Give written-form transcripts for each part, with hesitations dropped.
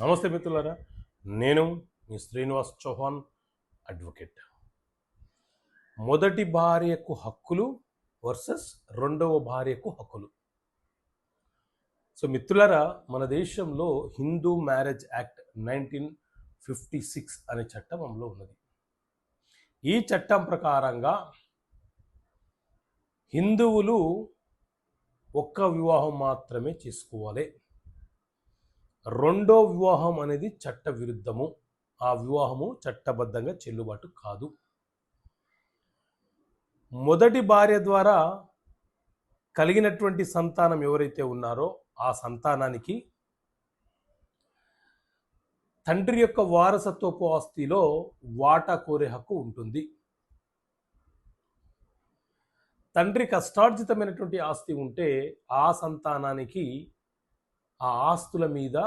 నమస్తే మిత్రులారా, నేను మీ శ్రీనివాస్ చౌహాన్ అడ్వకేట్. మొదటి భార్యకు హక్కులు వర్సెస్ రెండవ భార్యకు హక్కులు. సో మిత్రులారా, మన దేశంలో హిందూ మ్యారేజ్ యాక్ట్ 1956 అనే చట్టం అమలు ఉన్నది. ఈ చట్టం ప్రకారంగా హిందువులు ఒక్క వివాహం మాత్రమే చేసుకోవాలి. రెండో వివాహం అనేది చట్ట విరుద్ధము. ఆ వివాహము చట్టబద్ధంగా చెల్లుబాటు కాదు. మొదటి భార్య ద్వారా కలిగినటువంటి సంతానం ఎవరైతే ఉన్నారో ఆ సంతానానికి తండ్రి యొక్క వారసత్వపు ఆస్తిలో వాటా కోరే హక్కు ఉంటుంది. తండ్రి కష్టార్జితమైనటువంటి ఆస్తి ఉంటే ఆ సంతానానికి ఆ ఆస్తుల మీద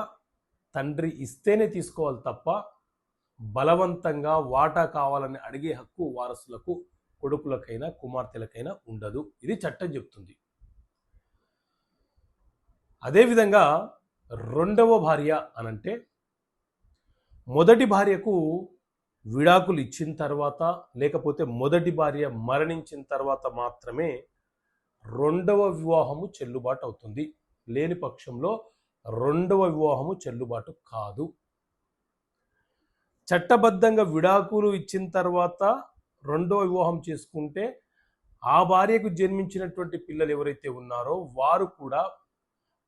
తండ్రి ఇస్తేనే తీసుకోవాలి తప్ప బలవంతంగా వాటా కావాలని అడిగే హక్కు వారసులకు, కొడుకులకైనా కుమార్తెలకైనా ఉండదు. ఇది చట్టం చెప్తుంది. అదేవిధంగా రెండవ భార్య అనంటే మొదటి భార్యకు విడాకులు ఇచ్చిన తర్వాత, లేకపోతే మొదటి భార్య మరణించిన తర్వాత మాత్రమే రెండవ వివాహము చెల్లుబాటు అవుతుంది. లేని పక్షంలో రెండవ వివాహము చెల్లుబాటు కాదు. చట్టబద్ధంగా విడాకులు ఇచ్చిన తర్వాత రెండవ వివాహం చేసుకుంటే ఆ భార్యకు జన్మించినటువంటి పిల్లలు ఎవరైతే ఉన్నారో వారు కూడా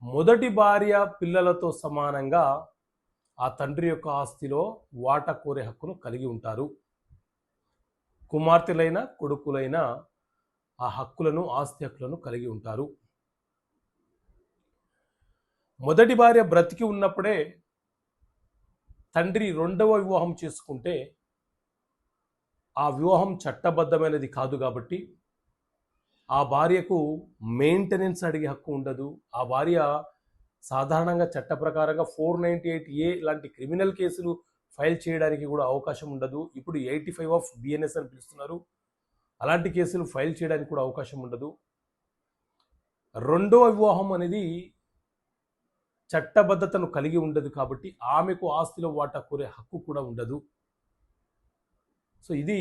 మొదటి భార్య పిల్లలతో సమానంగా ఆ తండ్రి యొక్క ఆస్తిలో వాటా కోరే హక్కును కలిగి ఉంటారు. కుమార్తెలైన కొడుకులైన ఆ హక్కులను, ఆస్తి హక్కులను కలిగి ఉంటారు. మొదటి భార్య బ్రతికి ఉన్నప్పుడే తండ్రి రెండవ వివాహం చేసుకుంటే ఆ వివాహం చట్టబద్ధమైనది కాదు కాబట్టి ఆ భార్యకు మెయింటెనెన్స్ అడిగే హక్కు ఉండదు. ఆ భార్య సాధారణంగా చట్ట ప్రకారంగా 498A లాంటి క్రిమినల్ కేసులు ఫైల్ చేయడానికి కూడా అవకాశం ఉండదు. ఇప్పుడు 85 ఆఫ్ బిఎన్ఎస్ అని పిలుస్తున్నారు. అలాంటి కేసులు ఫైల్ చేయడానికి కూడా అవకాశం ఉండదు. రెండవ వివాహం అనేది చట్టబద్ధతను కలిగి ఉండదు కాబట్టి ఆమెకు ఆస్తిలో వాటా కోరే హక్కు కూడా ఉండదు. సో ఇది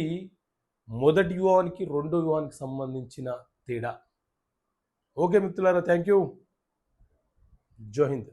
మొదటి వివాహానికి రెండో వివాహానికి సంబంధించిన తేడా. ఓకే మిత్రులారా, థ్యాంక్ యూ. జై హింద్.